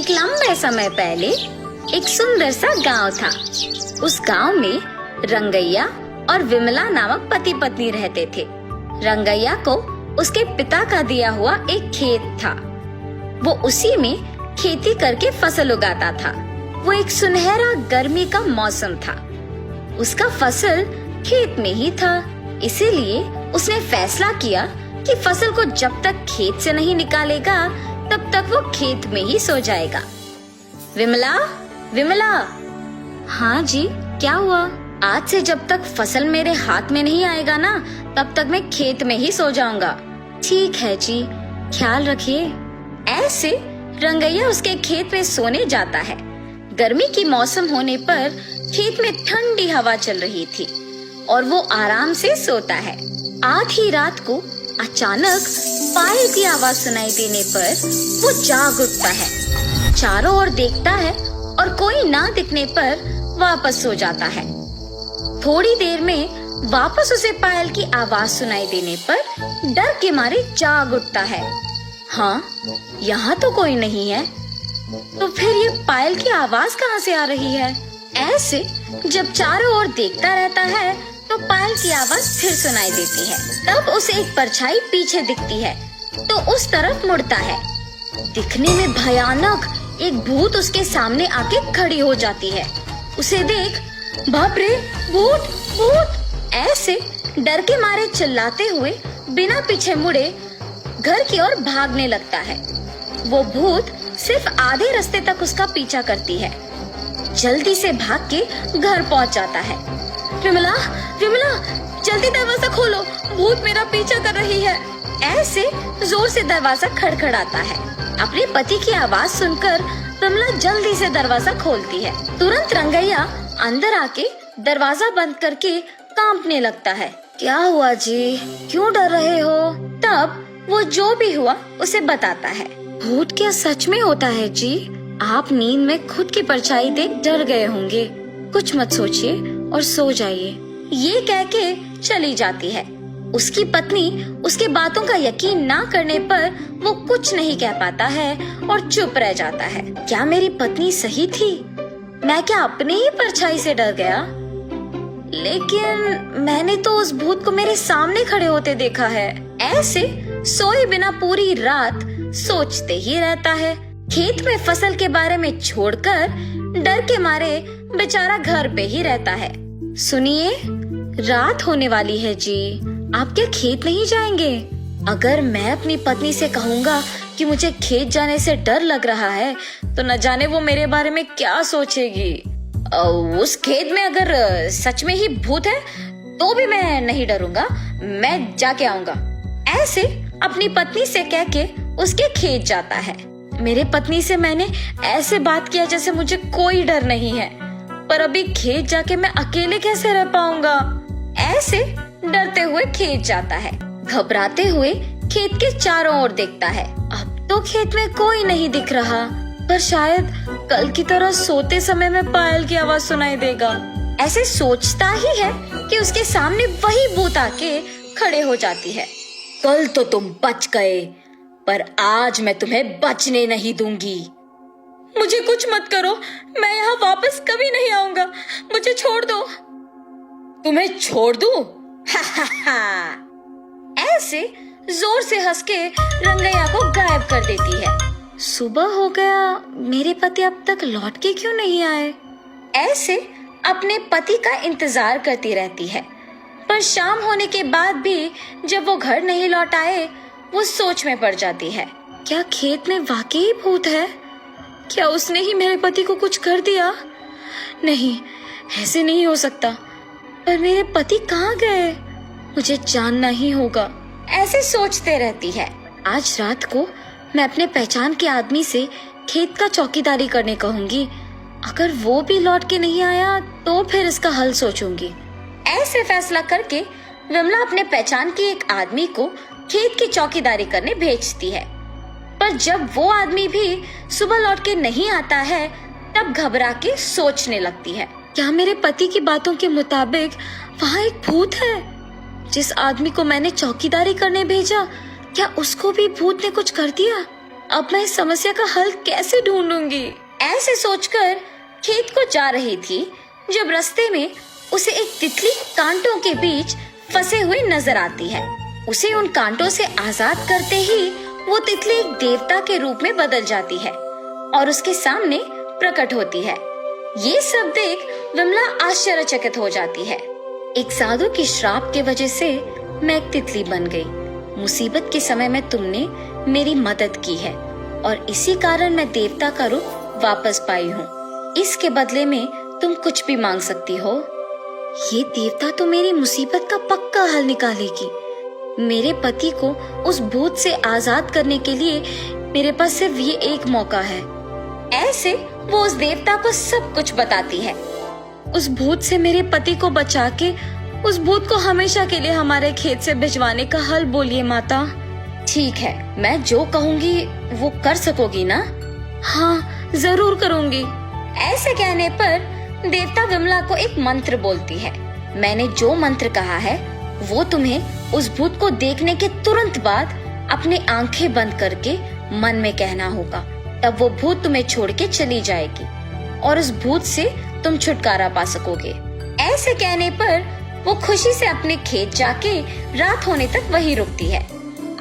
एक लंबे समय पहले एक सुंदर सा गांव था। उस गांव में रंगैया और विमला नामक पति पत्नी रहते थे। रंगैया को उसके पिता का दिया हुआ एक खेत था। वो उसी में खेती करके फसल उगाता था। वो एक सुनहरा गर्मी का मौसम था। उसका फसल खेत में ही था, इसीलिए उसने फैसला किया कि फसल को जब तक खेत से नहीं निकालेगा तब तक वो खेत में ही सो जाएगा। विमला, विमला। हाँ जी, क्या हुआ? आज से जब तक फसल मेरे हाथ में नहीं आएगा ना, तब तक मैं खेत में ही सो जाऊंगा। ठीक है जी, ख्याल रखिए। ऐसे रंगैया उसके खेत में सोने जाता है। गर्मी की मौसम होने पर खेत में ठंडी हवा चल रही थी और वो आराम से सोता है। आधी रात को अचानक पायल की आवाज सुनाई देने पर वो जाग उठता है। चारों ओर देखता है और कोई ना दिखने पर वापस सो जाता है। थोड़ी देर में वापस उसे पायल की आवाज सुनाई देने पर डर के मारे जाग उठता है। हाँ, यहाँ तो कोई नहीं है, तो फिर ये पायल की आवाज कहाँ से आ रही है? ऐसे जब चारों ओर देखता रहता है तो पायल की आवाज फिर सुनाई देती है। तब उसे एक परछाई पीछे दिखती है तो उस तरफ मुड़ता है। दिखने में भयानक एक भूत उसके सामने आके खड़ी हो जाती है। उसे देख, बाप रे, भूत भूत! ऐसे डर के मारे चिल्लाते हुए बिना पीछे मुड़े घर की ओर भागने लगता है। वो भूत सिर्फ आधे रास्ते तक उसका पीछा करती है। जल्दी से भाग के घर पहुंच जाता है। विमला, विमला, जल्दी दरवाजा खोलो, भूत मेरा पीछा कर रही है। ऐसे जोर से दरवाजा खड़खड़ाता है। अपने पति की आवाज सुनकर विमला जल्दी से दरवाजा खोलती है। तुरंत रंगैया अंदर आके दरवाजा बंद करके कांपने लगता है। क्या हुआ जी, क्यों डर रहे हो? तब वो जो भी हुआ उसे बताता है। भूत क्या सच में होता है जी? आप नींद में खुद की परछाई देख डर गए होंगे। कुछ मत सोचिए और सो जाइए। ये कह के चली जाती है। उसकी पत्नी उसके बातों का यकीन ना करने पर वो कुछ नहीं कह पाता है और चुप रह जाता है। क्या मेरी पत्नी सही थी? मैं क्या अपने ही परछाई से डर गया? लेकिन मैंने तो उस भूत को मेरे सामने खड़े होते देखा है। ऐसे सोए बिना पूरी रात सोचते ही रहता है। खेत में फसल के बारे में छोड़कर डर के मारे बेचारा घर पे ही रहता है। सुनिए, रात होने वाली है जी, आप क्या खेत नहीं जाएंगे? अगर मैं अपनी पत्नी से कहूँगा कि मुझे खेत जाने से डर लग रहा है तो न जाने वो मेरे बारे में क्या सोचेगी। उस खेत में अगर सच में ही भूत है तो भी मैं नहीं डरूंगा, मैं जाके आऊंगा। ऐसे अपनी पत्नी से कह के उसके खेत जाता है। मेरे पत्नी से मैंने ऐसे बात किया जैसे मुझे कोई डर नहीं है, पर अभी खेत जाके मैं अकेले कैसे रह पाऊंगा? ऐसे डरते हुए खेत जाता है। घबराते हुए खेत के चारों ओर देखता है। अब तो खेत में कोई नहीं दिख रहा, पर शायद कल की तरह सोते समय में पायल की आवाज सुनाई देगा। ऐसे सोचता ही है कि उसके सामने वही भूत आके खड़े हो जाती है। कल तो तुम बच गए, पर आज मैं तुम्हें बचने नहीं दूंगी। मुझे कुछ मत करो, मैं यहाँ वापस कभी नहीं आऊंगा, मुझे छोड़ दो। तुम्हें छोड़ दूं? ऐसे जोर से हंस के रंगैया को गायब कर देती है। सुबह हो गया, मेरे पति अब तक लौट के क्यों नहीं आए? ऐसे अपने पति का इंतजार करती रहती है, पर शाम होने के बाद भी जब वो घर नहीं लौट आए, वो सोच में पड़ जाती है। क्या खेत में वाकई भूत है? क्या उसने ही मेरे पति को कुछ कर दिया? नहीं, ऐसे नहीं हो सकता। पर मेरे पति कहाँ गए? मुझे जानना ही होगा। ऐसे सोचते रहती है। आज रात को मैं अपने पहचान के आदमी से खेत का चौकीदारी करने कहूंगी। अगर वो भी लौट के नहीं आया तो फिर इसका हल सोचूंगी। ऐसे फैसला करके विमला अपने पहचान के एक आदमी को खेत की चौकीदारी करने भेजती है। पर जब वो आदमी भी सुबह लौट के नहीं आता है, तब घबरा के सोचने लगती है। क्या मेरे पति की बातों के मुताबिक वहाँ एक भूत है? जिस आदमी को मैंने चौकीदारी करने भेजा, क्या उसको भी भूत ने कुछ कर दिया? अब मैं इस समस्या का हल कैसे ढूंढूंगी? ऐसे सोचकर खेत को जा रही थी जब रास्ते में उसे एक तितली कांटों के बीच फंसे हुए नजर आती है। उसे उन कांटों से आजाद करते ही वो तितली एक देवता के रूप में बदल जाती है और उसके सामने प्रकट होती है। ये सब देख विमला आश्चर्यचकित हो जाती है। एक साधु की श्राप के वजह से मैं एक तितली बन गई। मुसीबत के समय में तुमने मेरी मदद की है और इसी कारण मैं देवता का रूप वापस पाई हूँ। इसके बदले में तुम कुछ भी मांग सकती हो। ये देवता तो मेरी मुसीबत का पक्का हल निकालेगी। मेरे पति को उस भूत से आजाद करने के लिए मेरे पास सिर्फ ये एक मौका है। ऐसे वो उस देवता को सब कुछ बताती है। उस भूत से मेरे पति को बचा के उस भूत को हमेशा के लिए हमारे खेत से भिजवाने का हल बोलिए माता। ठीक है, मैं जो कहूँगी वो कर सकोगी ना? हाँ, जरूर करूँगी। ऐसे कहने पर देवता विमला को एक मंत्र बोलती है। मैंने जो मंत्र कहा है वो तुम्हें उस भूत को देखने के तुरंत बाद अपनी आंखें बंद करके मन में कहना होगा। तब वो भूत तुम्हें छोड़ के चली जाएगी और उस भूत से तुम छुटकारा पा सकोगे। ऐसे कहने पर वो खुशी से अपने खेत जाके रात होने तक वहीं रुकती है।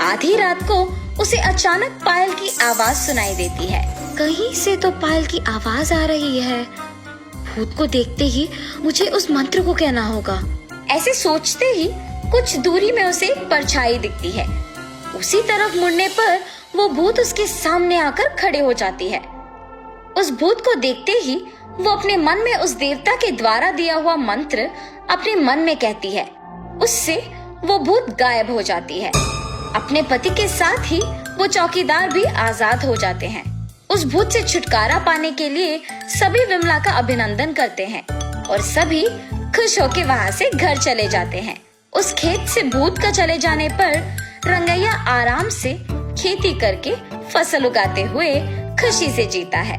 आधी रात को उसे अचानक पायल की आवाज सुनाई देती है। कहीं से तो पायल की आवाज आ रही है। भूत को देखते ही मुझे उस मंत्र को कहना होगा। ऐसे सोचते ही कुछ दूरी में उसे एक परछाई दिखती है। उसी तरफ मुड़ने पर वो भूत उसके सामने आकर खड़े हो जाती है। उस भूत को देखते ही वो अपने मन में उस देवता के द्वारा दिया हुआ मंत्र अपने मन में कहती है। उससे वो भूत गायब हो जाती है। अपने पति के साथ ही वो चौकीदार भी आजाद हो जाते हैं। उस भूत से छुटकारा पाने के लिए सभी विमला का अभिनंदन करते हैं और सभी खुश होकर वहाँ से घर चले जाते हैं। उस खेत से भूत का चले जाने पर रंगैया आराम से खेती करके फसल उगाते हुए खुशी से जीता है।